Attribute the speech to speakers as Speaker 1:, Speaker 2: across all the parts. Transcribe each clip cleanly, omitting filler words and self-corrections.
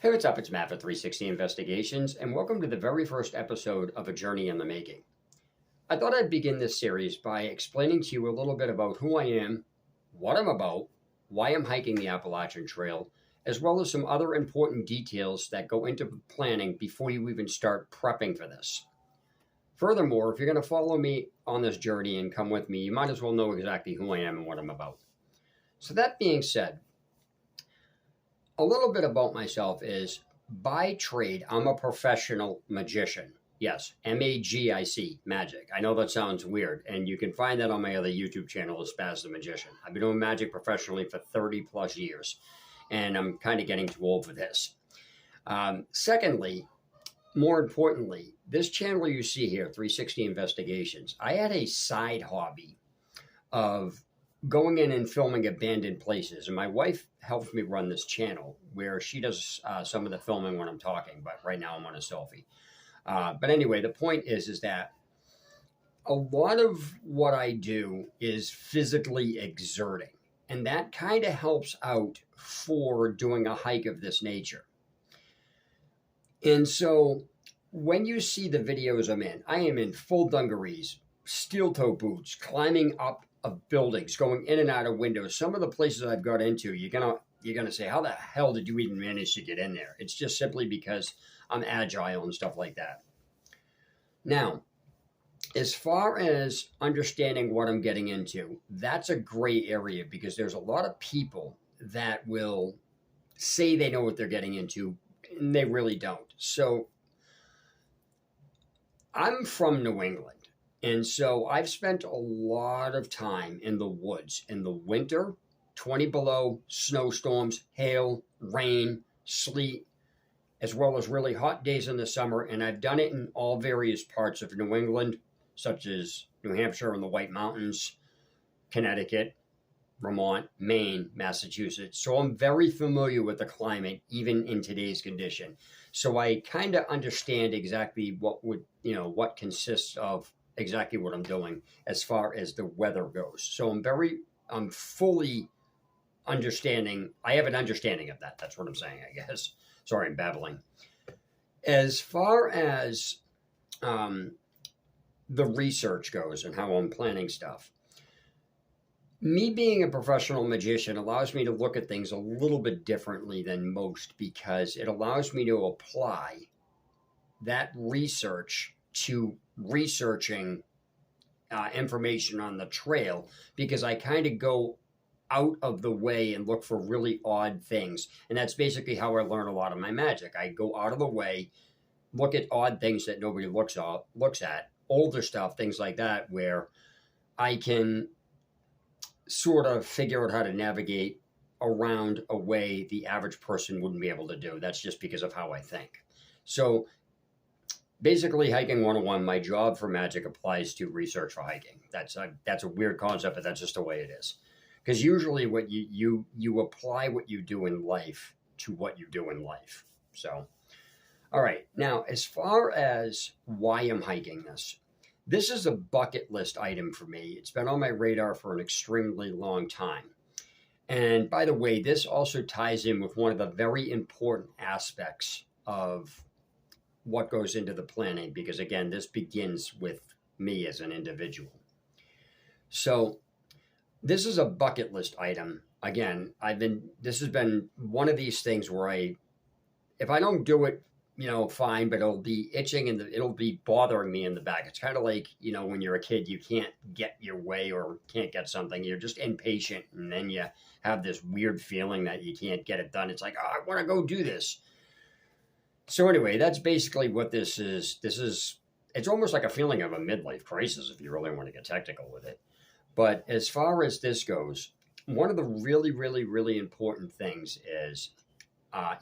Speaker 1: Hey, what's up? It's Matt for 360 Investigations, and welcome to the very first episode of A Journey in the Making. I thought I'd begin this series by explaining to you a little bit about who I am, what I'm about, why I'm hiking the Appalachian Trail, as well as some other important details that go into planning before you even start prepping for this. Furthermore, if you're going to follow me on this journey and come with me, you might as well know exactly who I am and what I'm about. So that being said, a little bit about myself is, by trade, I'm a professional magician. Yes, MAGIC, magic. I know that sounds weird, and you can find that on my other YouTube channel, Spaz the Magician. I've been doing magic professionally for 30 plus years, and I'm kind of getting too old for this. Secondly, more importantly, this channel you see here, 360 Investigations, I had a side hobby of going in and filming abandoned places. And my wife helps me run this channel where she does some of the filming when I'm talking, but right now I'm on a selfie. But anyway, the point is that a lot of what I do is physically exerting, and that kind of helps out for doing a hike of this nature. And so when you see the videos I am in full dungarees, steel toe boots, climbing up of buildings, going in and out of windows. Some of the places I've got into, you're gonna say, how the hell did you even manage to get in there? It's just simply because I'm agile and stuff like that. Now, as far as understanding what I'm getting into, that's a gray area because there's a lot of people that will say they know what they're getting into, and they really don't. So I'm from New England. And so I've spent a lot of time in the woods in the winter, 20 below, snowstorms, hail, rain, sleet, as well as really hot days in the summer. And I've done it in all various parts of New England, such as New Hampshire and the White Mountains, Connecticut, Vermont, Maine, Massachusetts. So I'm very familiar with the climate, even in today's condition. So I kind of understand exactly what consists of exactly what I'm doing as far as the weather goes. So I'm fully understanding. I have an understanding of that. That's what I'm saying, I guess. Sorry, I'm babbling. As far as the research goes and how I'm planning stuff, me being a professional magician allows me to look at things a little bit differently than most because it allows me to apply that research to researching information on the trail, because I kind of go out of the way and look for really odd things. And that's basically how I learn a lot of my magic. I go out of the way, look at odd things that nobody looks at, older stuff, things like that, where I can sort of figure out how to navigate around a way the average person wouldn't be able to do. That's just because of how I think. So basically, Hiking 101, my job for magic applies to research for hiking. That's a weird concept, but that's just the way it is. Because usually what you apply what you do in life to what you do in life. So, all right. Now, as far as why I'm hiking this is a bucket list item for me. It's been on my radar for an extremely long time. And by the way, this also ties in with one of the very important aspects of what goes into the planning, because again, this begins with me as an individual. So this is a bucket list item. Again, this has been one of these things where if I don't do it, fine, but it'll be itching and it'll be bothering me in the back. It's kind of like, when you're a kid, you can't get your way or can't get something. You're just impatient. And then you have this weird feeling that you can't get it done. It's like, oh, I want to go do this. So anyway, that's basically what this is. It's almost like a feeling of a midlife crisis if you really want to get technical with it. But as far as this goes, one of the really, really, really important things is,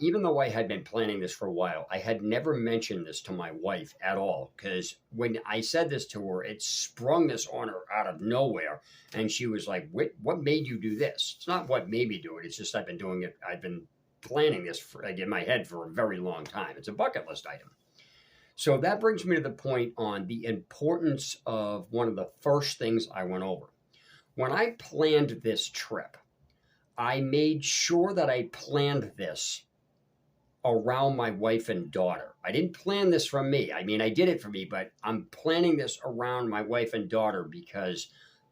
Speaker 1: even though I had been planning this for a while, I had never mentioned this to my wife at all. Because when I said this to her, it sprung this on her out of nowhere. And she was like, what made you do this? It's not what made me do it. It's just I've been doing it. I've been planning this in my head for a very long time. It's a bucket list item. So that brings me to the point on the importance of one of the first things I went over. When I planned this trip, I made sure that I planned this around my wife and daughter. I didn't plan this for me. I mean, I did it for me, but I'm planning this around my wife and daughter because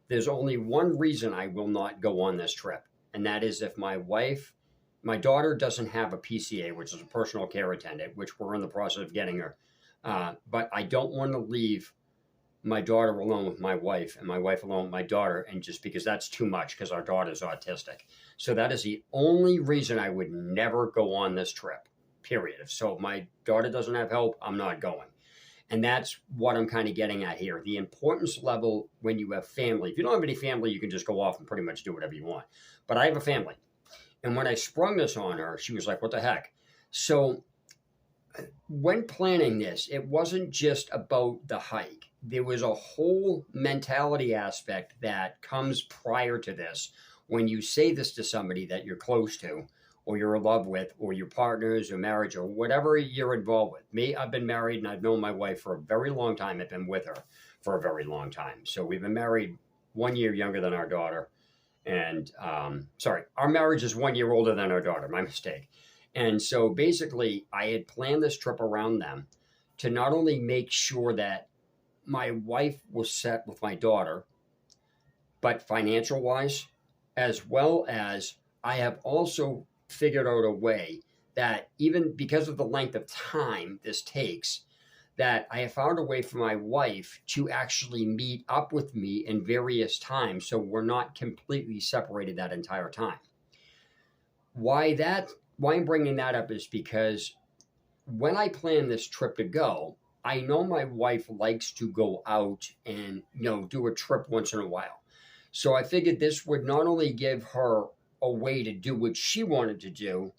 Speaker 1: there's only one reason I will not go on this trip. And that is if my daughter doesn't have a PCA, which is a personal care attendant, which we're in the process of getting her. But I don't want to leave my daughter alone with my wife and my wife alone with my daughter, and just because that's too much because our daughter's autistic. So that is the only reason I would never go on this trip, period. So if my daughter doesn't have help, I'm not going. And that's what I'm kind of getting at here. The importance level when you have family. If you don't have any family, you can just go off and pretty much do whatever you want. But I have a family. And when I sprung this on her, she was like, what the heck? So when planning this, it wasn't just about the hike. There was a whole mentality aspect that comes prior to this. When you say this to somebody that you're close to, or you're in love with, or your partners or marriage, or whatever you're involved with. Me, I've been married and I've known my wife for a very long time. I've been with her for a very long time. So we've been married 1 year younger than our daughter. And our marriage is 1 year older than our daughter, my mistake. And so basically I had planned this trip around them to not only make sure that my wife was set with my daughter, but financial wise, as well as I have also figured out a way that even because of the length of time this takes, that I have found a way for my wife to actually meet up with me in various times so we're not completely separated that entire time. Why I'm bringing that up is because when I plan this trip to go, I know my wife likes to go out and, do a trip once in a while. So I figured this would not only give her a way to do what she wanted to do,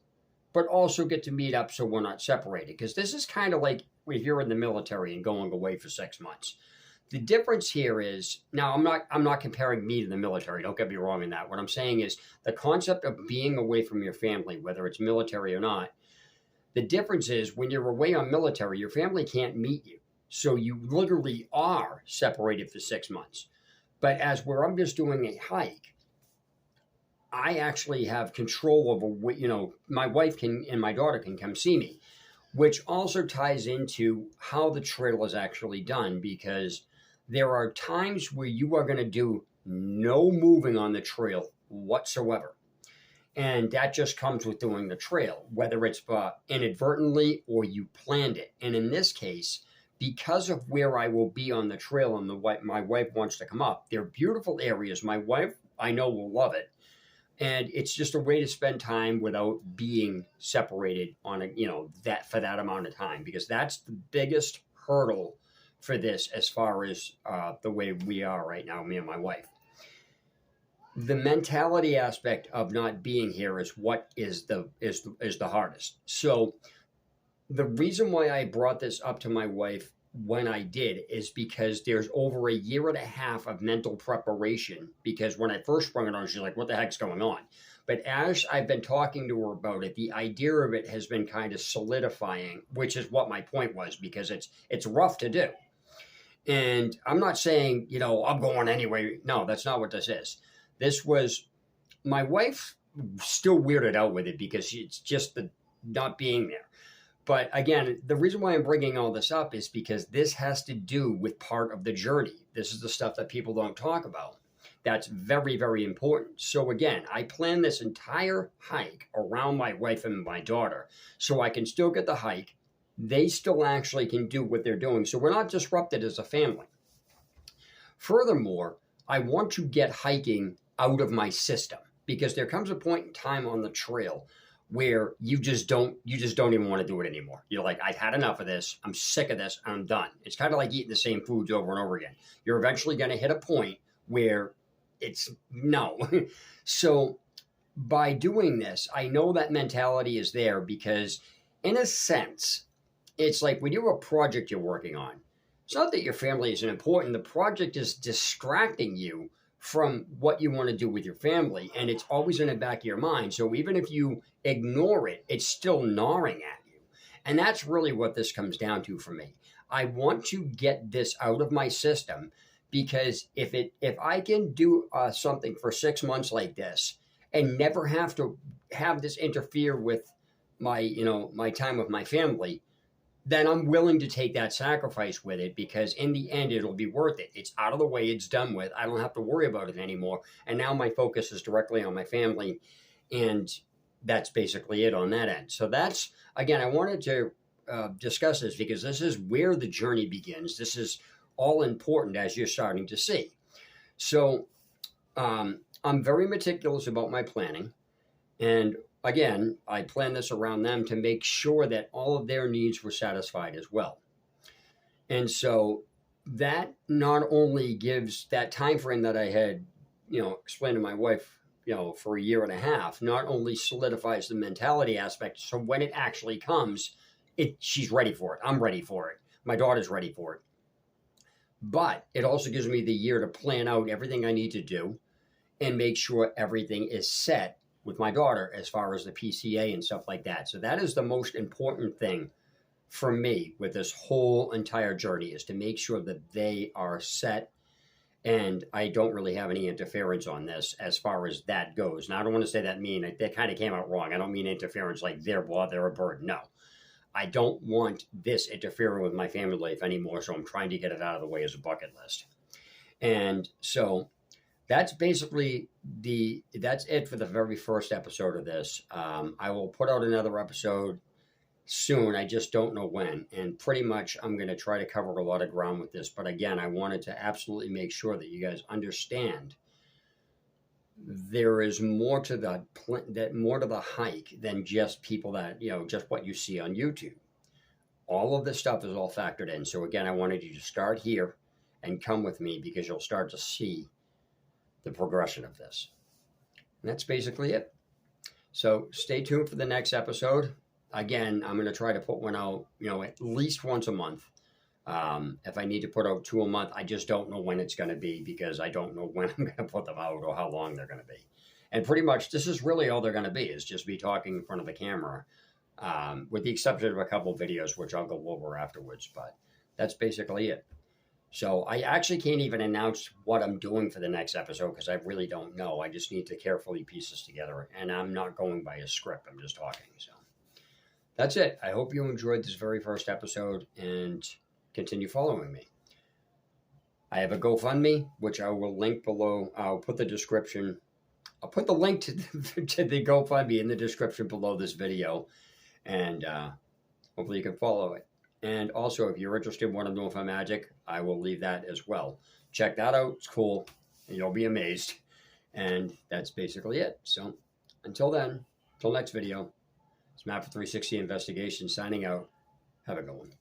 Speaker 1: but also get to meet up so we're not separated. Because this is kind of like if you're in the military and going away for 6 months. The difference here is, now I'm not comparing me to the military, don't get me wrong in that. What I'm saying is the concept of being away from your family, whether it's military or not, the difference is when you're away on military, your family can't meet you. So you literally are separated for 6 months. But as where I'm just doing a hike, I actually have control over, my wife and my daughter can come see me, which also ties into how the trail is actually done, because there are times where you are going to do no moving on the trail whatsoever. And that just comes with doing the trail, whether it's inadvertently or you planned it. And in this case, because of where I will be on the trail and my wife wants to come up, they're beautiful areas. My wife, I know, will love it. And it's just a way to spend time without being separated on for that amount of time, because that's the biggest hurdle for this as far as the way we are right now, me and my wife. The mentality aspect of not being here is what is the hardest. So the reason why I brought this up to my wife when I did is because there's over 1.5 years of mental preparation, because when I first sprung it on, she's like, what the heck's going on? But as I've been talking to her about it, the idea of it has been kind of solidifying, which is what my point was, because it's rough to do. And I'm not saying, I'm going anyway. No, that's not what this is. This was, my wife still weirded out with it because it's just the not being there. But again, the reason why I'm bringing all this up is because this has to do with part of the journey. This is the stuff that people don't talk about. That's very, very important. So again, I planned this entire hike around my wife and my daughter so I can still get the hike. They still actually can do what they're doing. So we're not disrupted as a family. Furthermore, I want to get hiking out of my system, because there comes a point in time on the trail where you just don't even want to do it anymore. You're like, I've had enough of this. I'm sick of this. I'm done. It's kind of like eating the same foods over and over again. You're eventually going to hit a point where it's no. So by doing this, I know that mentality is there, because in a sense, it's like when you have a project you're working on, it's not that your family isn't important. The project is distracting you from what you want to do with your family, and it's always in the back of your mind. So even if you ignore it, it's still gnawing at you. And that's really what this comes down to for me. I want to get this out of my system, because if I can do something for 6 months like this and never have to have this interfere with my time with my family, then I'm willing to take that sacrifice with it, because in the end it'll be worth it. It's out of the way, it's done with. I don't have to worry about it anymore. And now my focus is directly on my family, and that's basically it on that end. So that's, again, I wanted to discuss this because this is where the journey begins. This is all important, as you're starting to see. So I'm very meticulous about my planning. And again, I plan this around them to make sure that all of their needs were satisfied as well. And so that not only gives that time frame that I had, explained to my wife, for a year and a half, not only solidifies the mentality aspect. So when it actually comes, she's ready for it. I'm ready for it. My daughter's ready for it. But it also gives me the year to plan out everything I need to do and make sure everything is set with my daughter as far as the PCA and stuff like that. So that is the most important thing for me with this whole entire journey, is to make sure that they are set, and I don't really have any interference on this as far as that goes. Now, I don't want to say that that kind of came out wrong. I don't mean interference like they're a bird. No, I don't want this interfering with my family life anymore. So I'm trying to get it out of the way as a bucket list. And so that's basically that's it for the very first episode of this. I will put out another episode soon. I just don't know when. And pretty much I'm going to try to cover a lot of ground with this. But again, I wanted to absolutely make sure that you guys understand there is more to the hike than just people that, just what you see on YouTube. All of this stuff is all factored in. So again, I wanted you to start here and come with me, because you'll start to see the progression of this. And that's basically it. So stay tuned for the next episode. Again, I'm going to try to put one out, at least once a month. If I need to put out 2 a month, I just don't know when it's going to be, because I don't know when I'm going to put them out or how long they're going to be. And pretty much this is really all they're going to be, is just me talking in front of the camera, with the exception of a couple of videos, which I'll go over afterwards. But that's basically it. So I actually can't even announce what I'm doing for the next episode, because I really don't know. I just need to carefully piece this together. And I'm not going by a script. I'm just talking. So that's it. I hope you enjoyed this very first episode and continue following me. I have a GoFundMe, which I will link below. I'll put the link to the GoFundMe in the description below this video. And hopefully you can follow it. And also, if you're interested in want to know if I'm magic, I will leave that as well. Check that out. It's cool. And you'll be amazed. And that's basically it. So until then, until next video, it's Matt for 360 Investigation signing out. Have a good one.